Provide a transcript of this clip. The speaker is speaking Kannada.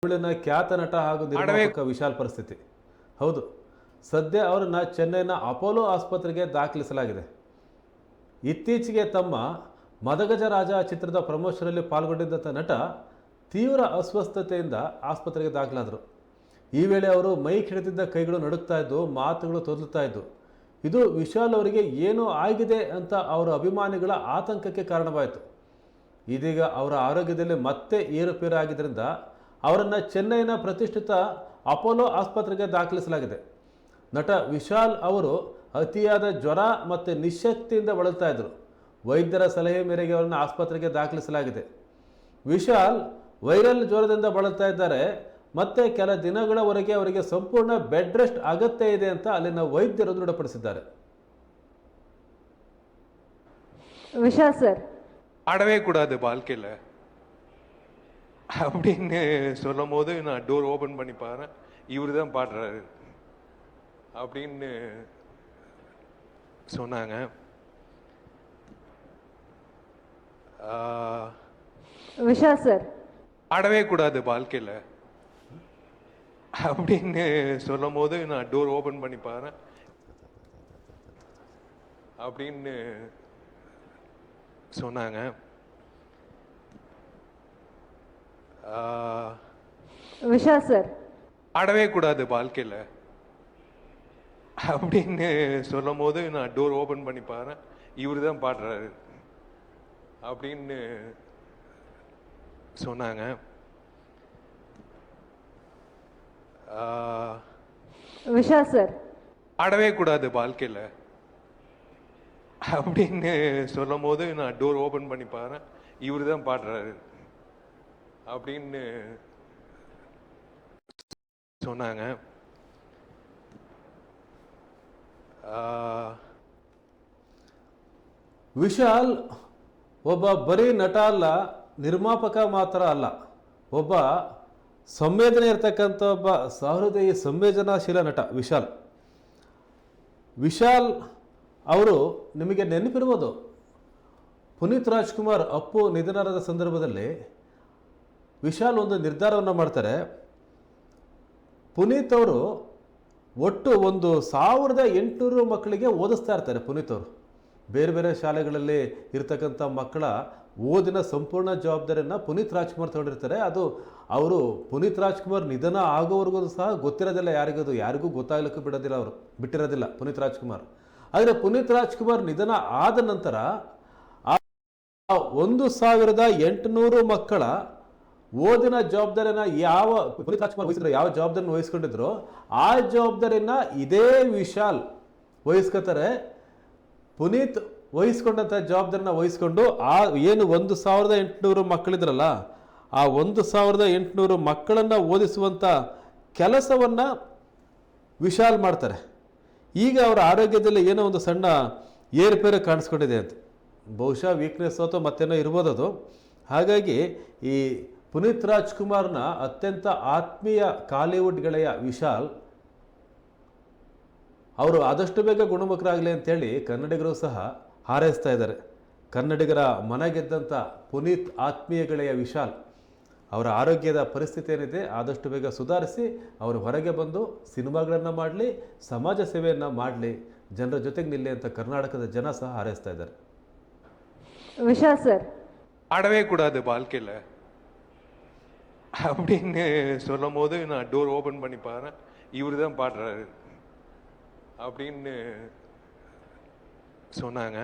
ತಮಿಳಿನ ಖ್ಯಾತ ನಟ ಹಾಗೂ ನಿರ್ಮಾಪಕ ವಿಶಾಲ್ ಪರಿಸ್ಥಿತಿ. ಹೌದು, ಸದ್ಯ ಅವರನ್ನ ಚೆನ್ನೈನ ಅಪೋಲೋ ಆಸ್ಪತ್ರೆಗೆ ದಾಖಲಿಸಲಾಗಿದೆ. ಇತ್ತೀಚೆಗೆ ತಮ್ಮ ಮದಗಜ ರಾಜ ಚಿತ್ರದ ಪ್ರಮೋಷನಲ್ಲಿ ಪಾಲ್ಗೊಂಡಿದ್ದಂಥ ನಟ ತೀವ್ರ ಅಸ್ವಸ್ಥತೆಯಿಂದ ಆಸ್ಪತ್ರೆಗೆ ದಾಖಲಾದರು. ಈ ವೇಳೆ ಅವರು ಮೈಕ್ ಹಿಡಿದಿದ್ದ ಕೈಗಳು ನಡುಗ್ತಾ ಇದ್ದು, ಮಾತುಗಳು ತೊದಲುತ್ತಾ ಇದ್ದು. ಇದು ವಿಶಾಲ್ ಅವರಿಗೆ ಏನೋ ಆಗಿದೆ ಅಂತ ಅವರ ಅಭಿಮಾನಿಗಳ ಆತಂಕಕ್ಕೆ ಕಾರಣವಾಯಿತು. ಇದೀಗ ಅವರ ಆರೋಗ್ಯದಲ್ಲಿ ಮತ್ತೆ ಏರುಪೇರು ಆಗಿದ್ದರಿಂದ ಅವರನ್ನು ಚೆನ್ನೈನ ಪ್ರತಿಷ್ಠಿತ ಅಪೋಲೋ ಆಸ್ಪತ್ರೆಗೆ ದಾಖಲಿಸಲಾಗಿದೆ. ನಟ ವಿಶಾಲ್ ಅವರು ಅತಿಯಾದ ಜ್ವರ ಮತ್ತು ನಿಶ್ಶಕ್ತಿಯಿಂದ ಬಳಲ್ತಾ ಇದ್ದರು. ವೈದ್ಯರ ಸಲಹೆ ಮೇರೆಗೆ ಅವರನ್ನು ಆಸ್ಪತ್ರೆಗೆ ದಾಖಲಿಸಲಾಗಿದೆ. ವಿಶಾಲ್ ವೈರಲ್ ಜ್ವರದಿಂದ ಬಳಲ್ತಾ ಇದ್ದಾರೆ ಮತ್ತು ಕೆಲ ದಿನಗಳವರೆಗೆ ಅವರಿಗೆ ಸಂಪೂರ್ಣ ಬೆಡ್ ರೆಸ್ಟ್ ಅಗತ್ಯ ಇದೆ ಅಂತ ಅಲ್ಲಿನ ವೈದ್ಯರು ದೃಢಪಡಿಸಿದ್ದಾರೆ. விஷால் சார் ஆடவே கூடாது வாழ்க்கையில் அப்படின்னு சொல்லும் போது நான் டோர் ஓப்பன் பண்ணி பாறேன், இவரு தான் பாடுறாரு அப்படின்னு சொன்னாங்க. விஷால் சார் ஆடவே கூடாது வாழ்க்கையில் அப்படின்னு சொல்லும் போது நான் டோர் ஓப்பன் பண்ணி பாறேன் அப்படின்னு சொன்னாங்க. விஷால் சார் ஆடவே கூடாது வாழ்க்கையில் அப்படின்னு சொல்லும் போது நான் டோர் ஓப்பன் பண்ணி பாறேன், இவரு தான் பாடுறாரு அப்படின்னு சொன்னாங்க. விஷால் சார் ஆடவே கூடாது வாழ்க்கையில் அப்படின்னு சொல்லும் போது நான் டோர் ஓப்பன் பண்ணி பாறேன், இவரு தான் பாடுறாரு அப்படின்னு சொன்னாங்க. ವಿಶಾಲ್ ಒಬ್ಬ ಬರೀ ನಟ ಅಲ್ಲ, ನಿರ್ಮಾಪಕ ಮಾತ್ರ ಅಲ್ಲ, ಒಬ್ಬ ಸಂವೇದನೆ ಇರತಕ್ಕಂಥ ಒಬ್ಬ ಸಹೃದಯಿ ಸಂವೇದನಾಶೀಲ ನಟ ವಿಶಾಲ್. ವಿಶಾಲ್ ಅವರು ನಿಮಗೆ ನೆನಪಿರ್ಬೋದು, ಪುನೀತ್ ರಾಜ್ಕುಮಾರ್ ಅಪ್ಪು ನಿಧನರಾದ ಸಂದರ್ಭದಲ್ಲಿ ವಿಶಾಲ್ ಒಂದು ನಿರ್ಧಾರವನ್ನು ಮಾಡ್ತಾರೆ. ಪುನೀತ್ ಅವರು ಒಟ್ಟು 1800 ಮಕ್ಕಳಿಗೆ ಓದಿಸ್ತಾ ಇರ್ತಾರೆ. ಪುನೀತ್ ಅವರು ಬೇರೆ ಬೇರೆ ಶಾಲೆಗಳಲ್ಲಿ ಇರ್ತಕ್ಕಂಥ ಮಕ್ಕಳ ಓದಿನ ಸಂಪೂರ್ಣ ಜವಾಬ್ದಾರಿಯನ್ನು ಪುನೀತ್ ರಾಜ್ಕುಮಾರ್ ತಗೊಂಡಿರ್ತಾರೆ. ಅದು ಅವರು ಪುನೀತ್ ರಾಜ್ಕುಮಾರ್ ನಿಧನ ಆಗೋವರೆಗೂ ಸಹ ಗೊತ್ತಿರೋದಿಲ್ಲ, ಯಾರಿಗೂ ಗೊತ್ತಾಗ್ಲಿಕ್ಕೂ ಬಿಟ್ಟಿರೋದಿಲ್ಲ ಪುನೀತ್ ರಾಜ್ಕುಮಾರ್. ಆದರೆ ಪುನೀತ್ ರಾಜ್ಕುಮಾರ್ ನಿಧನ ಆದ ನಂತರ 1800 ಮಕ್ಕಳ ಓದಿನ ಜವಾಬ್ದಾರಿನ ಪುನೀತ್ ರಾಜ್ಕುಮಾರ್ ವಹಿಸಿದ್ರು, ಯಾವ ಜವಾಬ್ದಾರಿನ ವಹಿಸ್ಕೊಂಡಿದ್ರು ಆ ಜವಾಬ್ದಾರಿನ ಇದೇ ವಿಶಾಲ್ ವಹಿಸ್ಕೊತಾರೆ. ಪುನೀತ್ ವಹಿಸ್ಕೊಂಡಂಥ ಜವಾಬ್ದಾರಿನ ವಹಿಸ್ಕೊಂಡು ಏನು 1800 ಮಕ್ಕಳಿದ್ರಲ್ಲ, ಆ 1800 ಮಕ್ಕಳನ್ನು ಓದಿಸುವಂಥ ಕೆಲಸವನ್ನು ವಿಶಾಲ್ ಮಾಡ್ತಾರೆ. ಈಗ ಅವರ ಆರೋಗ್ಯದಲ್ಲಿ ಏನೋ ಒಂದು ಸಣ್ಣ ಏರುಪೇರು ಕಾಣಿಸ್ಕೊಂಡಿದೆ ಅಂತ, ಬಹುಶಃ ವೀಕ್ನೆಸ್ ಅಥವಾ ಮತ್ತೇನೋ ಇರ್ಬೋದು ಅದು. ಹಾಗಾಗಿ ಈ ಪುನೀತ್ ರಾಜ್ಕುಮಾರ್ನ ಅತ್ಯಂತ ಆತ್ಮೀಯ ಕಾಲಿವುಡ್ ಗೆಳೆಯ ವಿಶಾಲ್ ಅವರು ಆದಷ್ಟು ಬೇಗ ಗುಣಮುಖರಾಗಲಿ ಅಂತೇಳಿ ಕನ್ನಡಿಗರು ಸಹ ಹಾರೈಸ್ತಾ ಇದ್ದಾರೆ. ಕನ್ನಡಿಗರ ಮನಗೆದ್ದಂಥ ಪುನೀತ್ ಆತ್ಮೀಯ ಗೆಳೆಯ ವಿಶಾಲ್ ಅವರ ಆರೋಗ್ಯದ ಪರಿಸ್ಥಿತಿ ಏನಿದೆ ಆದಷ್ಟು ಬೇಗ ಸುಧಾರಿಸಿ ಅವರು ಹೊರಗೆ ಬಂದು ಸಿನಿಮಾಗಳನ್ನು ಮಾಡಲಿ, ಸಮಾಜ ಸೇವೆಯನ್ನು ಮಾಡಲಿ, ಜನರ ಜೊತೆಗೆ ನಿಲ್ಲಿ ಅಂತ ಕರ್ನಾಟಕದ ಜನ ಸಹ ಹಾರೈಸ್ತಾ ಇದ್ದಾರೆ. விஷால் சார் ஆடவே கூடாது வாழ்க்கையில் அப்படின்னு சொல்லும் போது நான் டோர் ஓப்பன் பண்ணி பாறேன், இவரு தான் பாடுறாரு அப்படின்னு சொன்னாங்க.